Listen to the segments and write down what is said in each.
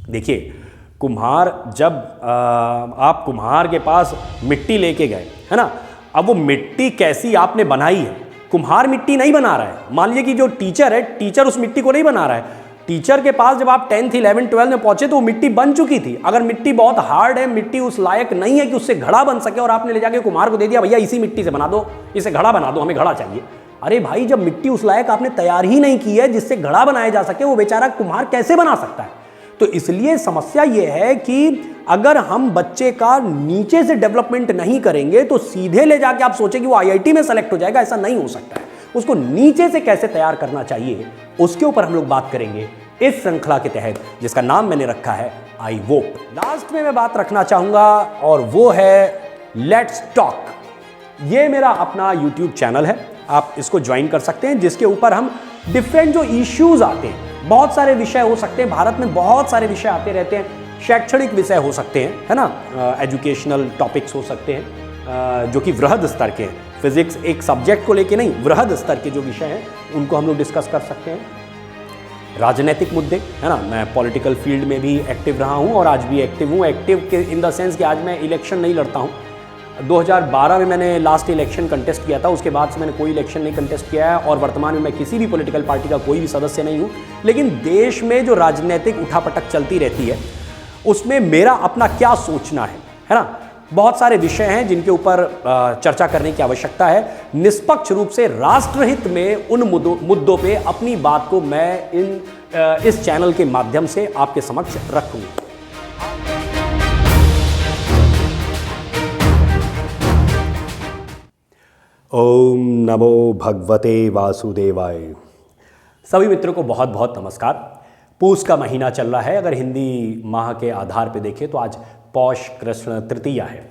देखिए, कुम्हार जब आप कुम्हार के पास मिट्टी लेके गए, है ना, अब वो मिट्टी कैसी आपने बनाई है, कुम्हार मिट्टी नहीं बना रहा है। मान लीजिए कि जो टीचर है, टीचर उस मिट्टी को नहीं बना रहा है। टीचर के पास जब आप 10th 11th 12th में पहुंचे तो वो मिट्टी बन चुकी थी। अगर मिट्टी बहुत हार्ड है, मिट्टी उस लायक नहीं है कि उससे घड़ा बन सके, और आपने ले जाके कुम्हार को दे दिया, भैया इसी मिट्टी से बना दो, इसे घड़ा बना दो, हमें घड़ा चाहिए। अरे भाई, जब मिट्टी उस लायक आपने तैयार ही नहीं की है जिससे घड़ा बनाया जा सके, वो बेचारा कुम्हार कैसे बना सकता है? तो इसलिए समस्या यह है कि अगर हम बच्चे का नीचे से डेवलपमेंट नहीं करेंगे तो सीधे ले जाके आप सोचें कि वो आईआईटी में सेलेक्ट हो जाएगा, ऐसा नहीं हो सकता है। उसको नीचे से कैसे तैयार करना चाहिए, उसके ऊपर हम लोग बात करेंगे इस श्रृंखला के तहत, जिसका नाम मैंने रखा है आई वोप। लास्ट में मैं बात रखना चाहूंगा और वो है लेट्स टॉक। ये मेरा अपना यूट्यूब चैनल है, आप इसको ज्वाइन कर सकते हैं, जिसके ऊपर हम डिफरेंट जो इश्यूज आते हैं, बहुत सारे विषय हो सकते हैं, भारत में बहुत सारे विषय आते रहते हैं, शैक्षणिक विषय हो सकते हैं, है ना, एजुकेशनल टॉपिक्स हो सकते हैं जो कि वृहद स्तर के हैं। फिजिक्स एक सब्जेक्ट को लेके नहीं, वृहद स्तर के जो विषय हैं उनको हम लोग डिस्कस कर सकते हैं। राजनीतिक मुद्दे, है ना, मैं पॉलिटिकल फील्ड में भी एक्टिव रहा हूं और आज भी एक्टिव हूं। एक्टिव के इन द सेंस कि आज मैं इलेक्शन नहीं लड़ता हूं। 2012 में मैंने लास्ट इलेक्शन कंटेस्ट किया था, उसके बाद से मैंने कोई इलेक्शन नहीं कंटेस्ट किया है और वर्तमान में मैं किसी भी पॉलिटिकल पार्टी का कोई भी सदस्य नहीं हूं। लेकिन देश में जो राजनीतिक उठापटक चलती रहती है उसमें मेरा अपना क्या सोचना है ना, बहुत सारे विषय हैं जिनके ऊपर चर्चा करने की आवश्यकता है। निष्पक्ष रूप से राष्ट्रहित में उन मुद्दों पे अपनी बात को मैं इस चैनल के माध्यम से आपके समक्ष रखूंगा। ओम नमो भगवते वासुदेवाय। सभी मित्रों को बहुत बहुत नमस्कार। पूस का महीना चल रहा है, अगर हिंदी माह के आधार पे देखें तो आज पौष कृष्ण तृतीया है,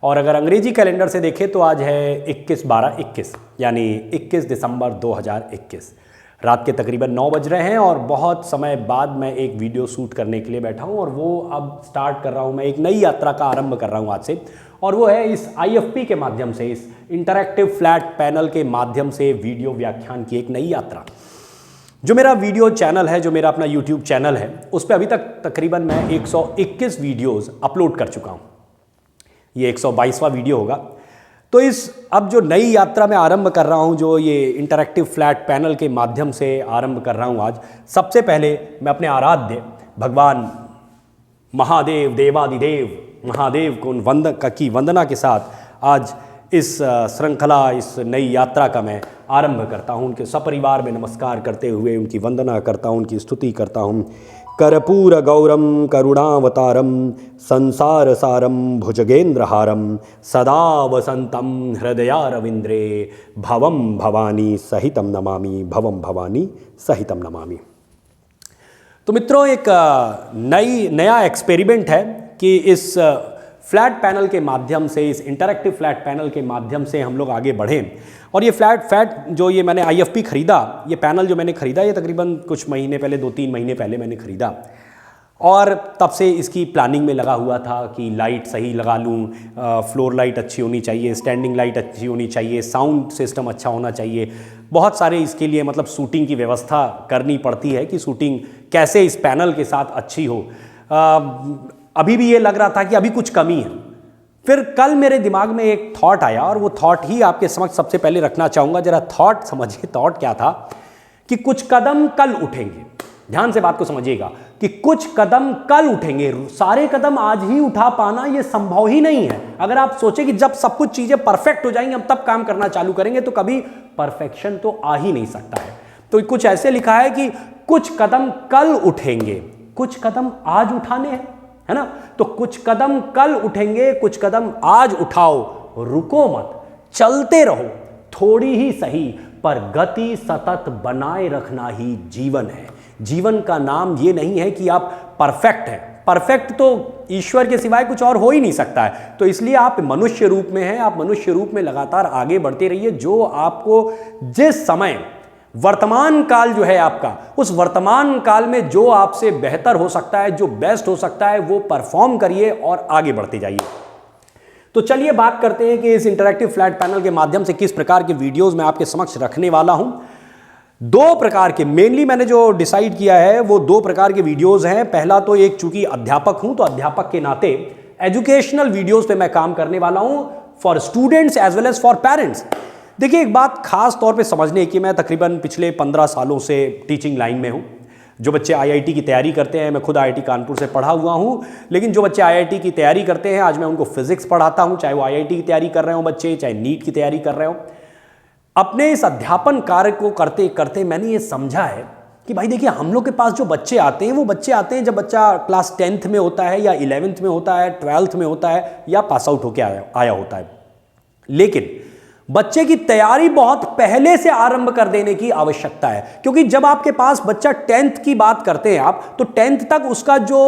और अगर अंग्रेजी कैलेंडर से देखें तो आज है 21/12/21, यानी 21 दिसंबर 2021। रात के तकरीबन 9 बज रहे हैं और बहुत समय बाद मैं एक वीडियो शूट करने के लिए बैठा हूं, और वो अब स्टार्ट कर रहा हूं। मैं एक नई यात्रा का आरंभ कर रहा हूं आज से, और वो है इस IFP के माध्यम से, इस इंटरैक्टिव फ्लैट पैनल के माध्यम से वीडियो व्याख्यान की एक नई यात्रा। जो मेरा वीडियो चैनल है, जो मेरा अपना यूट्यूब चैनल है, उस पर अभी तक तकरीबन मैं 121 वीडियोज़ अपलोड कर चुका हूँ। ये 122वां वीडियो होगा। तो इस अब जो नई यात्रा मैं आरंभ कर रहा हूँ, जो ये इंटरैक्टिव फ्लैट पैनल के माध्यम से आरंभ कर रहा हूँ आज, सबसे पहले मैं अपने आराध्य भगवान महादेव, देवादिदेव महादेव को वंदना के साथ आज इस श्रृंखला, इस नई यात्रा का मैं आरंभ करता हूँ। उनके सपरिवार में नमस्कार करते हुए उनकी वंदना करता हूँ, उनकी स्तुति करता हूँ। कर्पूर गौरम करुणावतारम संसार सारम भुजगेंद्रहारम सदा वसंतम हृदयारविंद्रे भवम भवानी सहितम नमामि, भवम भवानी सहितम नमामि। तो मित्रों, एक नया एक्सपेरिमेंट है कि इस फ्लैट पैनल के माध्यम से, इस इंटरैक्टिव फ्लैट पैनल के माध्यम से हम लोग आगे बढ़ें। और ये फ्लैट जो ये मैंने IFP खरीदा, ये पैनल जो मैंने खरीदा, ये तकरीबन कुछ महीने पहले, 2-3 महीने पहले मैंने खरीदा, और तब से इसकी प्लानिंग में लगा हुआ था कि लाइट सही लगा लूँ, फ्लोर लाइट अच्छी होनी चाहिए, स्टैंडिंग लाइट अच्छी होनी चाहिए, साउंड सिस्टम अच्छा होना चाहिए। बहुत सारे इसके लिए मतलब शूटिंग की व्यवस्था करनी पड़ती है कि शूटिंग कैसे इस पैनल के साथ अच्छी हो। अभी भी ये लग रहा था कि अभी कुछ कमी है। फिर कल मेरे दिमाग में एक थॉट आया, और वो थॉट ही आपके समक्ष सबसे पहले रखना चाहूँगा। जरा थॉट समझिए, थॉट क्या था कि कुछ कदम कल उठेंगे। ध्यान से बात को समझिएगा कि कुछ कदम कल उठेंगे। सारे कदम आज ही उठा पाना ये संभव ही नहीं है। अगर आप सोचें कि जब सब कुछ चीज़ें परफेक्ट हो जाएंगी हम तब काम करना चालू करेंगे, तो कभी परफेक्शन तो आ ही नहीं सकता है। तो कुछ ऐसे लिखा है कि कुछ कदम कल उठेंगे, कुछ कदम आज उठाने हैं, है ना। तो कुछ कदम कल उठेंगे, कुछ कदम आज उठाओ, रुको मत, चलते रहो, थोड़ी ही सही पर गति सतत बनाए रखना ही जीवन है। जीवन का नाम ये नहीं है कि आप परफेक्ट हैं। परफेक्ट तो ईश्वर के सिवाय कुछ और हो ही नहीं सकता है। तो इसलिए आप मनुष्य रूप में हैं, आप मनुष्य रूप में लगातार आगे बढ़ते रहिए। जो आपको जिस समय वर्तमान काल जो है आपका, उस वर्तमान काल में जो आपसे बेहतर हो सकता है, जो बेस्ट हो सकता है, वो परफॉर्म करिए और आगे बढ़ते जाइए। तो चलिए बात करते हैं कि इस इंटरैक्टिव फ्लैट पैनल के माध्यम से किस प्रकार के वीडियोस मैं आपके समक्ष रखने वाला हूं। दो प्रकार के मेनली मैंने जो डिसाइड किया है वो दो प्रकार के वीडियोस हैं। पहला तो एक, चूंकि अध्यापक हूं तो अध्यापक के नाते एजुकेशनल वीडियोस पे मैं काम करने वाला हूं for students as well as for parents. देखिए, एक बात खास तौर पे समझने की, मैं तकरीबन पिछले 15 सालों से टीचिंग लाइन में हूं। जो बच्चे आईआईटी की तैयारी करते हैं, मैं खुद आईआईटी कानपुर से पढ़ा हुआ हूं, लेकिन जो बच्चे आईआईटी की तैयारी करते हैं आज मैं उनको फिजिक्स पढ़ाता हूं, चाहे वो आईआईटी की तैयारी कर रहे हो बच्चे, चाहे नीट की तैयारी कर रहे हो। अपने इस अध्यापन कार्य को करते करते मैंने ये समझा है कि भाई देखिए, हम लोग के पास जो बच्चे आते हैं वो बच्चे आते हैं जब बच्चा क्लास 10th में होता है या 11th में होता है, 12th में होता है या पास आउट होकर आया होता है। लेकिन बच्चे की तैयारी बहुत पहले से आरंभ कर देने की आवश्यकता है, क्योंकि जब आपके पास बच्चा 10th की बात करते हैं आप, तो 10th तक उसका जो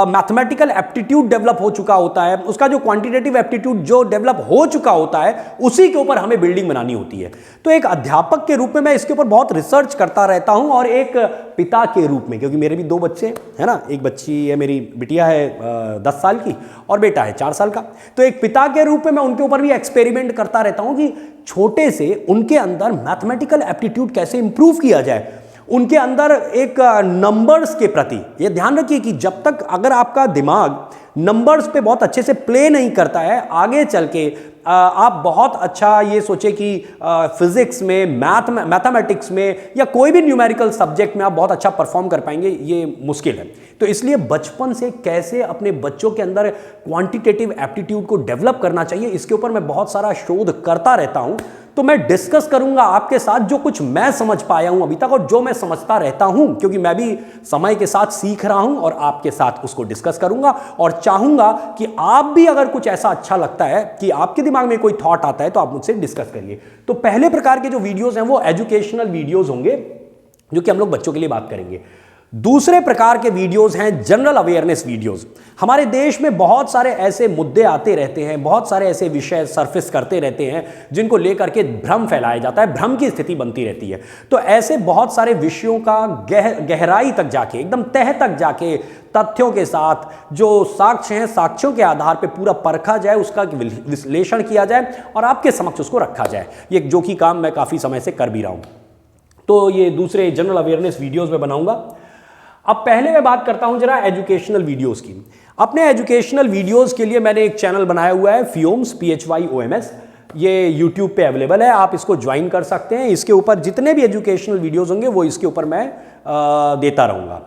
मैथमेटिकल एप्टीट्यूड डेवलप हो चुका होता है, उसका जो क्वांटिटेटिव एप्टीट्यूड जो डेवलप हो चुका होता है, उसी के ऊपर हमें बिल्डिंग बनानी होती है। तो एक अध्यापक के रूप में मैं इसके ऊपर बहुत रिसर्च करता रहता हूं, और एक पिता के रूप में, क्योंकि मेरे भी दो बच्चे हैं ना, एक बच्ची है, मेरी बिटिया है 10 साल की और बेटा है 4 साल का। तो एक पिता के रूप में मैं उनके ऊपर भी एक्सपेरिमेंट करता रहता हूं कि छोटे से उनके अंदर मैथमेटिकल एप्टीट्यूड कैसे इंप्रूव किया जाए, उनके अंदर एक नंबर्स के प्रति। ये ध्यान रखिए कि जब तक अगर आपका दिमाग नंबर्स पे बहुत अच्छे से प्ले नहीं करता है, आगे चल के आप बहुत अच्छा ये सोचे कि फिजिक्स में, मैथमेटिक्स में या कोई भी न्यूमेरिकल सब्जेक्ट में आप बहुत अच्छा परफॉर्म कर पाएंगे, ये मुश्किल है। तो इसलिए बचपन से कैसे अपने बच्चों के अंदर क्वांटिटेटिव एप्टीट्यूड को डेवलप करना चाहिए, इसके ऊपर मैं बहुत सारा शोध करता रहता हूं। तो मैं डिस्कस करूंगा आपके साथ जो कुछ मैं समझ पाया हूं अभी तक और जो मैं समझता रहता हूं, क्योंकि मैं भी समय के साथ सीख रहा हूं, और आपके साथ उसको डिस्कस करूंगा। और चाहूंगा कि आप भी, अगर कुछ ऐसा अच्छा लगता है कि आपके दिमाग में कोई थॉट आता है, तो आप मुझसे डिस्कस करिए। तो पहले प्रकार के जो वीडियोस हैं वो एजुकेशनल वीडियोस होंगे, जो कि हम लोग बच्चों के लिए बात करेंगे। दूसरे प्रकार के वीडियोस हैं जनरल अवेयरनेस वीडियोस। हमारे देश में बहुत सारे ऐसे मुद्दे आते रहते हैं, बहुत सारे ऐसे विषय सरफेस करते रहते हैं जिनको लेकर के भ्रम फैलाया जाता है, भ्रम की स्थिति बनती रहती है। तो ऐसे बहुत सारे विषयों का गहराई तक जाके, एकदम तह तक जाके, तथ्यों के साथ जो साक्ष्य हैं, साक्ष्यों के आधार पर पूरा परखा जाए, उसका विश्लेषण किया जाए और आपके समक्ष उसको रखा जाए, ये जो कि काम मैं काफ़ी समय से कर भी रहा हूँ। तो ये दूसरे जनरल अवेयरनेस वीडियोज़ में बनाऊंगा। अब पहले मैं बात करता हूं जरा एजुकेशनल वीडियोस की। अपने एजुकेशनल वीडियोस के लिए मैंने एक चैनल बनाया हुआ है, FYOMS, PHYOMS। ये यूट्यूब पे अवेलेबल है, आप इसको ज्वाइन कर सकते हैं। इसके ऊपर जितने भी एजुकेशनल वीडियोस होंगे वो इसके ऊपर मैं देता रहूंगा।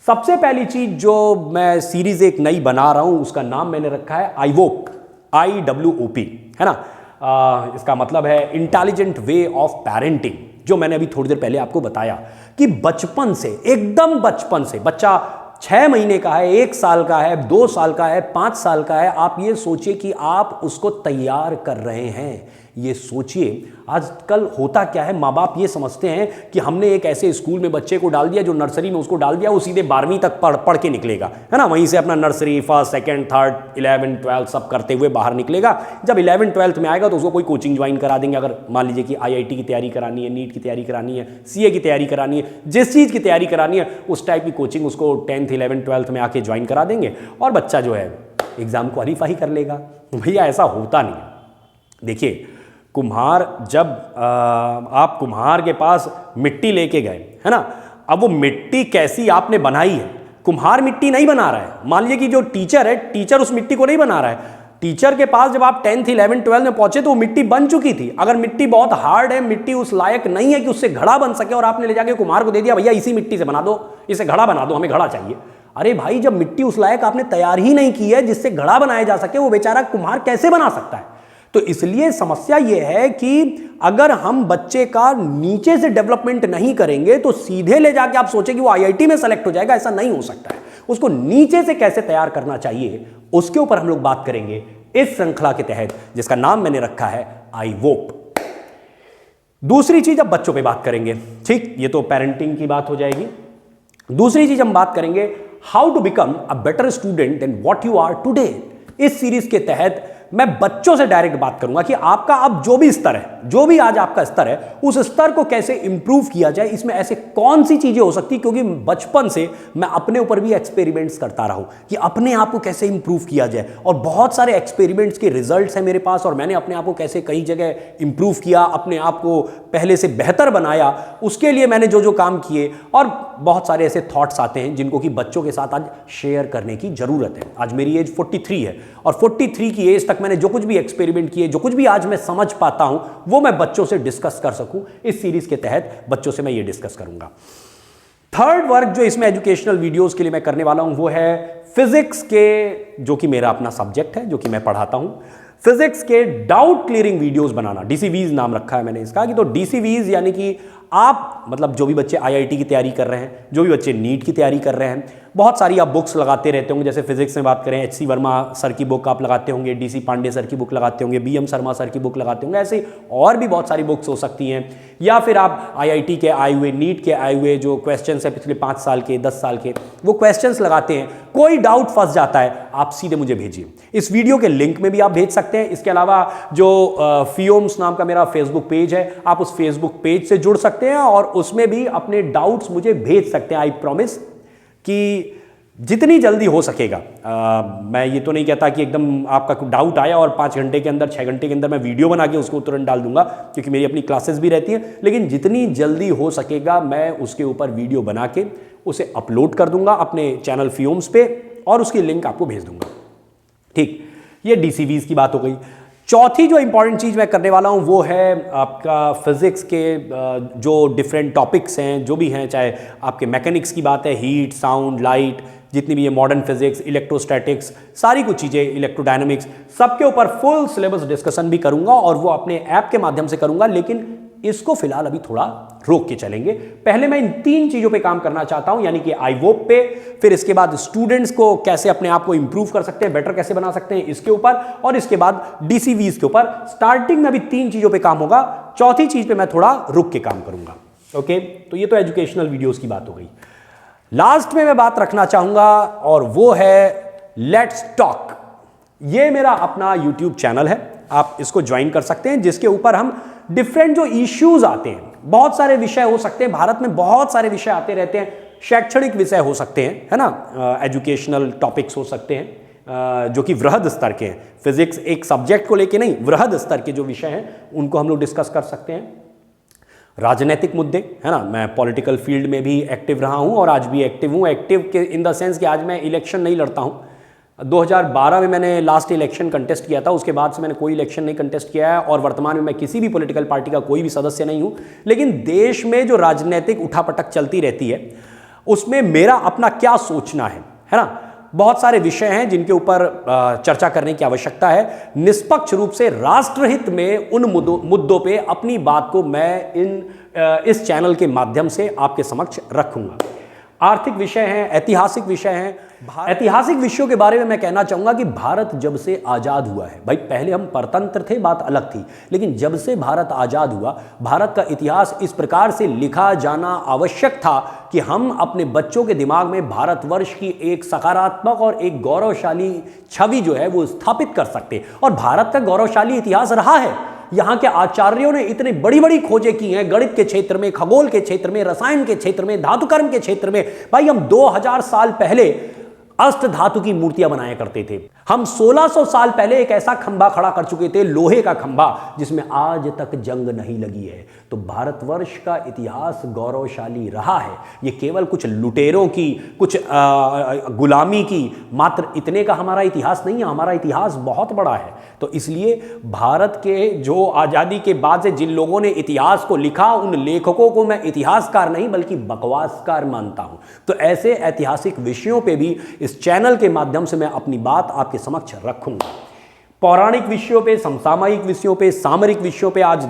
सबसे पहली चीज जो मैं सीरीज एक नई बना रहा हूं, उसका नाम मैंने रखा है IWOP, IWOP, है ना। इसका मतलब है इंटेलिजेंट वे ऑफ पेरेंटिंग, जो मैंने अभी थोड़ी देर पहले आपको बताया कि बचपन से, एकदम बचपन से, बच्चा 6 महीने का है, 1 साल का है, 2 साल का है, 5 साल का है, आप ये सोचिए कि आप उसको तैयार कर रहे हैं। ये सोचिए आजकल होता क्या है, माँ बाप ये समझते हैं कि हमने एक ऐसे स्कूल में बच्चे को डाल दिया, जो नर्सरी में उसको डाल दिया, वो सीधे 12वीं तक पढ़ के निकलेगा, है ना। वहीं से अपना नर्सरी, फर्स्ट, सेकंड, थर्ड, 11, 12 सब करते हुए बाहर निकलेगा। जब 11, 12th में आएगा तो उसको कोई कोचिंग ज्वाइन करा देंगे। अगर मान लीजिए कि IIT की तैयारी करानी है, नीट की तैयारी करानी है, CA की तैयारी करानी है, जिस चीज़ की तैयारी करानी है, उस टाइप की कोचिंग उसको 10th, 11, 12th में आके ज्वाइन करा देंगे और बच्चा जो है एग्जाम क्वालिफाई कर लेगा। भैया ऐसा होता नहीं है। देखिए, कुम्हार, जब आप कुम्हार के पास मिट्टी लेके गए, है ना, अब वो मिट्टी कैसी आपने बनाई है, कुम्हार मिट्टी नहीं बना रहा है। मान लीजिए कि जो टीचर है, टीचर उस मिट्टी को नहीं बना रहा है। टीचर के पास जब आप 10th, 11, 12 में पहुंचे तो वो मिट्टी बन चुकी थी। अगर मिट्टी बहुत हार्ड है, मिट्टी उस लायक नहीं है कि उससे घड़ा बन सके, और आपने ले जाके कुम्हार को दे दिया, भैया इसी मिट्टी से बना दो, इसे घड़ा बना दो, हमें घड़ा चाहिए। अरे भाई, जब मिट्टी उस लायक आपने तैयार ही नहीं की है जिससे घड़ा बनाया जा सके, वो बेचारा कुम्हार कैसे बना सकता है। तो इसलिए समस्या यह है कि अगर हम बच्चे का नीचे से डेवलपमेंट नहीं करेंगे तो सीधे ले जाके आप सोचें कि वो IIT में सेलेक्ट हो जाएगा, ऐसा नहीं हो सकता है। उसको नीचे से कैसे तैयार करना चाहिए, उसके ऊपर हम लोग बात करेंगे इस श्रृंखला के तहत, जिसका नाम मैंने रखा है IWOP। दूसरी चीज अब बच्चों पे बात करेंगे, ठीक, ये तो पेरेंटिंग की बात हो जाएगी। दूसरी चीज हम बात करेंगे how to become a better student than what you are today. इस सीरीज के तहत मैं बच्चों से डायरेक्ट बात करूंगा कि आपका अब जो भी स्तर है, जो भी आज आपका स्तर है, उस स्तर को कैसे इंप्रूव किया जाए, इसमें ऐसे कौन सी चीजें हो सकती, क्योंकि बचपन से मैं अपने ऊपर भी एक्सपेरिमेंट्स करता रहा हूं कि अपने आप को कैसे इंप्रूव किया जाए, और बहुत सारे एक्सपेरिमेंट्स के रिजल्ट्स हैं मेरे पास, और मैंने अपने आप को कैसे कई जगह इंप्रूव किया, अपने आप को पहले से बेहतर बनाया, उसके लिए मैंने जो जो काम किए, और बहुत सारे ऐसे थॉट्स आते हैं जिनको कि बच्चों के साथ आज शेयर करने की जरूरत है। आज मेरी एज 43 है, और 43 की एज तक मैंने जो कुछ भी एक्सपेरिमेंट किए, जो कुछ भी आज मैं समझ पाता हूं, वो मैं बच्चों से डिस्कस कर सकूं। इस सीरीज के तहत बच्चों से मैं ये डिस्कस करूंगा। थर्ड वर्क जो इसमें एजुकेशनल वीडियोस के लिए मैं करने वाला हूं वो है फिजिक्स के, जो कि मेरा अपना सब्जेक्ट है, जो कि मैं पढ़ाता हूं, फिजिक्स के डाउट क्लियरिंग वीडियोस बनाना। डीसीवीज नाम रखा है मैंने इसका। कि तो डीसीवीज यानी कि आप, मतलब जो भी बच्चे आईआईटी की तैयारी कर रहे हैं, जो भी बच्चे नीट की तैयारी कर रहे हैं, बहुत सारी आप बुक्स लगाते रहते होंगे। जैसे फिजिक्स में बात करें, एचसी वर्मा सर की बुक आप लगाते होंगे, डीसी पांडे सर की बुक लगाते होंगे, बीएम शर्मा सर की बुक लगाते होंगे, ऐसे और भी बहुत सारी बुक्स हो सकती हैं। या फिर आप आईआईटी के आए हुए, नीट के आए हुए जो क्वेश्चंस हैं पिछले 5 साल के, 10 साल के, वो क्वेश्चंस लगाते हैं। कोई डाउट फंस जाता है, आप सीधे मुझे भेजिए। इस वीडियो के लिंक में भी आप भेज सकते हैं। इसके अलावा जो फियोम्स नाम का मेरा फेसबुक पेज है, आप उस फेसबुक पेज से जुड़ सकते हैं और उसमें भी अपने डाउट्स मुझे भेज सकते हैं। आई प्रॉमिस कि जितनी जल्दी हो सकेगा, मैं ये तो नहीं कहता कि एकदम आपका कोई डाउट आया और 5 घंटे के अंदर, 6 घंटे के अंदर मैं वीडियो बना के उसको तुरंत डाल दूंगा, क्योंकि मेरी अपनी क्लासेस भी रहती हैं। लेकिन जितनी जल्दी हो सकेगा मैं उसके ऊपर वीडियो बना के उसे अपलोड कर दूंगा अपने चैनल फियोम्स पे, और उसकी लिंक आपको भेज दूंगा। ठीक, ये डीसीवीज की बात हो गई। चौथी जो इंपॉर्टेंट चीज़ मैं करने वाला हूँ वो है आपका फिजिक्स के जो डिफरेंट टॉपिक्स हैं, जो भी हैं, चाहे आपके मैकेनिक्स की बात है, हीट, साउंड, लाइट, जितनी भी है, मॉडर्न फिजिक्स, इलेक्ट्रोस्टैटिक्स, सारी कुछ चीज़ें, इलेक्ट्रोडायनामिक्स, सबके ऊपर फुल सिलेबस डिस्कसन भी करूंगा, और वो अपने ऐप के माध्यम से करूंगा। लेकिन इसको फिलहाल अभी थोड़ा रोक के चलेंगे। पहले मैं इन 3 चीज़ों पे काम करना चाहता हूं, यानी कि आईवोप पे, फिर इसके बाद स्टूडेंट्स को कैसे अपने आप को इंप्रूव कर सकते हैं, बेटर कैसे बना सकते हैं, इसके ऊपर, और इसके बाद डीसीवीज के ऊपर। स्टार्टिंग में अभी 3 चीज़ों पे काम होगा, चौथी चीज़ पे मैं थोड़ा रुक के काम करूंगा। ओके, तो ये तो एजुकेशनल वीडियोस की बात हो गई। लास्ट में मैं बात रखना चाहूंगा, और वो है लेट्स टॉक। ये मेरा अपना यूट्यूब चैनल है, आप इसको ज्वाइन कर सकते हैं, जिसके ऊपर हम डिफरेंट जो इश्यूज आते हैं, बहुत सारे विषय हो सकते हैं, भारत में बहुत सारे विषय आते रहते हैं, शैक्षणिक विषय हो सकते हैं, है ना, एजुकेशनल टॉपिक्स हो सकते हैं जो कि वृहद स्तर के हैं। फिजिक्स एक सब्जेक्ट को लेके नहीं, वृहद स्तर के जो विषय हैं उनको हम लोग डिस्कस कर सकते हैं। राजनीतिक मुद्दे, है ना, मैं पॉलिटिकल फील्ड में भी एक्टिव रहा हूं और आज भी एक्टिव हूं। एक्टिव के इन द सेंस कि आज मैं इलेक्शन नहीं लड़ता हूं। 2012 में मैंने लास्ट इलेक्शन कंटेस्ट किया था, उसके बाद से मैंने कोई इलेक्शन नहीं कंटेस्ट किया है, और वर्तमान में मैं किसी भी पॉलिटिकल पार्टी का कोई भी सदस्य नहीं हूं। लेकिन देश में जो राजनीतिक उठापटक चलती रहती है, उसमें मेरा अपना क्या सोचना है ना, बहुत सारे विषय हैं जिनके ऊपर चर्चा करने की आवश्यकता है। निष्पक्ष रूप से राष्ट्रहित में उन मुद्दों पे अपनी बात को मैं इस चैनल के माध्यम से आपके समक्ष रखूंगा। आर्थिक विषय हैं, ऐतिहासिक विषय हैं। ऐतिहासिक विषयों के बारे में मैं कहना चाहूंगा कि भारत जब से आजाद हुआ है, भाई पहले हम परतंत्र थे, बात अलग थी, लेकिन जब से भारत आजाद हुआ, भारत का इतिहास इस प्रकार से लिखा जाना आवश्यक था कि हम अपने बच्चों के दिमाग में भारतवर्ष की एक सकारात्मक और एक गौरवशाली छवि जो है वो स्थापित कर सकते। और भारत का गौरवशाली इतिहास रहा है। यहाँ के आचार्यों ने इतनी बड़ी बड़ी खोजें की हैं, गणित के क्षेत्र में, खगोल के क्षेत्र में, रसायन के क्षेत्र में, धातुकर्म के क्षेत्र में। भाई हम 2000 साल पहले अष्ट धातु की मूर्तियां बनाया करते थे। हम 1600 साल पहले एक ऐसा खंभा खड़ा कर चुके थे, लोहे का खंभा, जिसमें आज तक जंग नहीं लगी है। तो भारतवर्ष का इतिहास गौरवशाली रहा है। ये केवल कुछ लुटेरों की, कुछ गुलामी की मात्र इतने का हमारा इतिहास नहीं है, हमारा इतिहास बहुत बड़ा है। तो इसलिए भारत के जो आज़ादी के बाद से जिन लोगों ने इतिहास को लिखा, उन लेखकों को मैं इतिहासकार नहीं बल्कि बकवासकार मानता हूं। तो ऐसे ऐतिहासिक विषयों पे भी इस चैनल के माध्यम से मैं अपनी बात आपके समक्ष रखूंगा। पौराणिक विषयों पे, समसामयिक विषयों पे, सामरिक विषयों पे, आज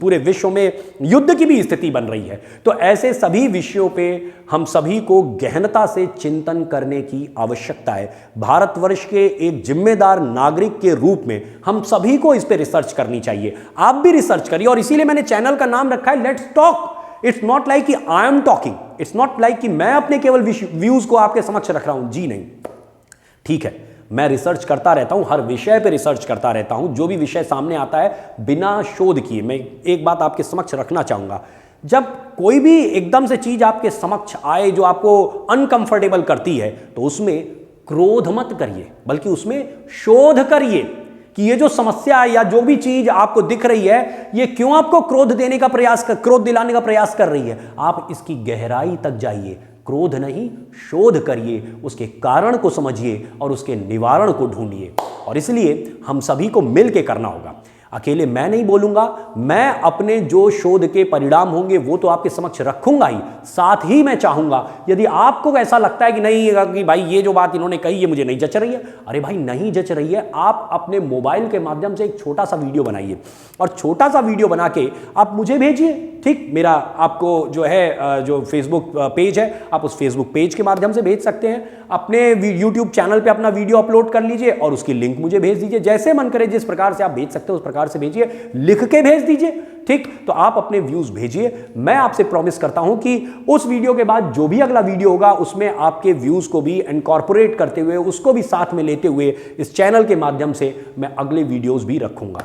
पूरे विश्व में युद्ध की भी स्थिति बन रही है। तो ऐसे सभी विषयों पे हम सभी को गहनता से चिंतन करने की आवश्यकता है। भारतवर्ष के एक जिम्मेदार नागरिक के रूप में हम सभी को इस पे रिसर्च करनी चाहिए। आप भी रिसर्च करिए, और इसीलिए मैंने चैनल का नाम रखा है let's talk. It's not like कि I am talking, it's not like कि मैं अपने केवल व्यूज को आपके समक्ष रख रहा हूं, जी नहीं। ठीक है, मैं रिसर्च करता रहता हूँ, हर विषय पे रिसर्च करता रहता हूँ। जो भी विषय सामने आता है बिना शोध किए, मैं एक बात आपके समक्ष रखना चाहूँगा, जब कोई भी एकदम से चीज़ आपके समक्ष आए जो आपको अनकंफर्टेबल करती है तो उसमें क्रोध मत करिए, बल्कि उसमें शोध करिए कि ये जो समस्या है या जो भी चीज आपको दिख रही है ये क्यों आपको क्रोध दिलाने का प्रयास कर रही है। आप इसकी गहराई तक जाइए, क्रोध नहीं शोध करिए, उसके कारण को समझिए और उसके निवारण को ढूंढिए। और इसलिए हम सभी को मिलकर करना होगा। अकेले मैं नहीं बोलूंगा, मैं अपने जो शोध के परिणाम होंगे वो तो आपके समक्ष रखूंगा ही, साथ ही मैं चाहूंगा यदि आपको ऐसा लगता है कि नहीं कि भाई ये जो बात इन्होंने कही ये मुझे नहीं जच रही है, अरे भाई नहीं जच रही है, आप अपने मोबाइल के माध्यम से एक छोटा सा वीडियो बनाइए और छोटा सा वीडियो बना के आप मुझे भेजिए। ठीक, मेरा आपको जो है जो फेसबुक पेज है आप उस फेसबुक पेज के माध्यम से भेज सकते हैं, अपने यूट्यूब चैनल पे अपना वीडियो अपलोड कर लीजिए और उसकी लिंक मुझे भेज दीजिए। जैसे मन करे जिस प्रकार से आप भेज सकते हो उस प्रकार से भेजिए, लिख के भेज दीजिए। ठीक, तो आप अपने व्यूज भेजिए। मैं आपसे प्रॉमिस करता हूं कि उस वीडियो के बाद जो भी अगला वीडियो होगा उसमें आपके व्यूज को भी इनकॉर्पोरेट करते हुए, उसको भी साथ में लेते हुए इस चैनल के माध्यम से मैं अगले वीडियोस भी रखूंगा।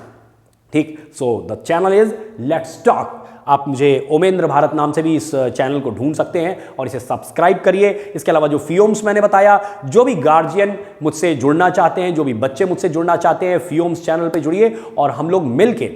ठीक, so the channel is let's talk. आप मुझे ओमेंद्र भारत नाम से भी इस चैनल को ढूंढ सकते हैं और इसे सब्सक्राइब करिए। इसके अलावा जो फियोम्स मैंने बताया, जो भी गार्जियन मुझसे जुड़ना चाहते हैं, जो भी बच्चे मुझसे जुड़ना चाहते हैं, फियोम्स चैनल पे जुड़िए और हम लोग मिलके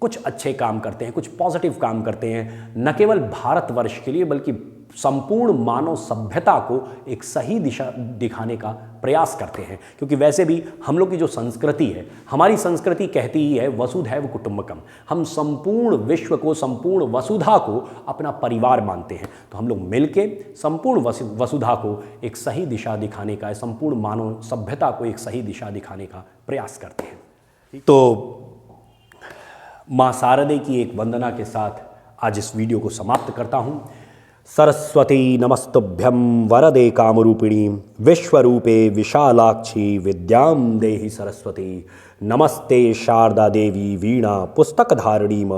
कुछ अच्छे काम करते हैं, कुछ पॉजिटिव काम करते हैं, न केवल भारतवर्ष के लिए बल्कि संपूर्ण मानव सभ्यता को एक सही दिशा दिखाने का प्रयास करते हैं। क्योंकि वैसे भी हम लोग की जो संस्कृति है, हमारी संस्कृति कहती ही है वसुधैव कुटुंबकम, हम संपूर्ण विश्व को, संपूर्ण वसुधा को अपना परिवार मानते हैं। तो हम लोग मिलके संपूर्ण वसुधा को एक सही दिशा दिखाने का, संपूर्ण मानव सभ्यता को एक सही दिशा दिखाने का प्रयास करते हैं। तो माँ शारदे की एक वंदना के साथ आज इस वीडियो को समाप्त करता हूँ। सरस्वती नमस्तुभ्यं वरदे कामरूपिणी विश्वरूपे विशालाक्षी विद्यां देहि सरस्वती। नमस्ते शारदा देवी वीणा पुस्तकधारिणीम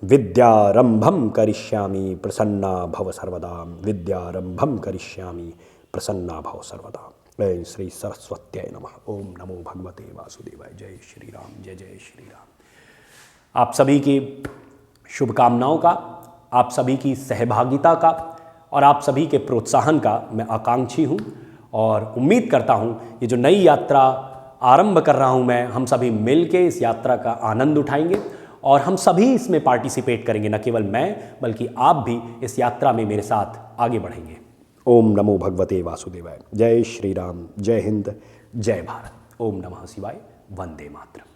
विद्यारंभं करिष्यामि प्रसन्ना भव सर्वदा। विद्यारंभं करिष्यामि प्रसन्ना भव सर्वदा। जय श्री सरस्वत्यै नमः। ओम नमो भगवते वासुदेवाय। जय श्री राम, जय जय श्री राम। आप सभी की शुभकामनाओं का, आप सभी की सहभागिता का और आप सभी के प्रोत्साहन का मैं आकांक्षी हूँ और उम्मीद करता हूँ ये जो नई यात्रा आरंभ कर रहा हूँ मैं, हम सभी मिलके इस यात्रा का आनंद उठाएंगे और हम सभी इसमें पार्टिसिपेट करेंगे। न केवल मैं बल्कि आप भी इस यात्रा में मेरे साथ आगे बढ़ेंगे। ओम नमो भगवते वासुदेवाय। जय श्री राम, जय हिंद, जय भारत। ओम नमः शिवाय, वंदे मातरम।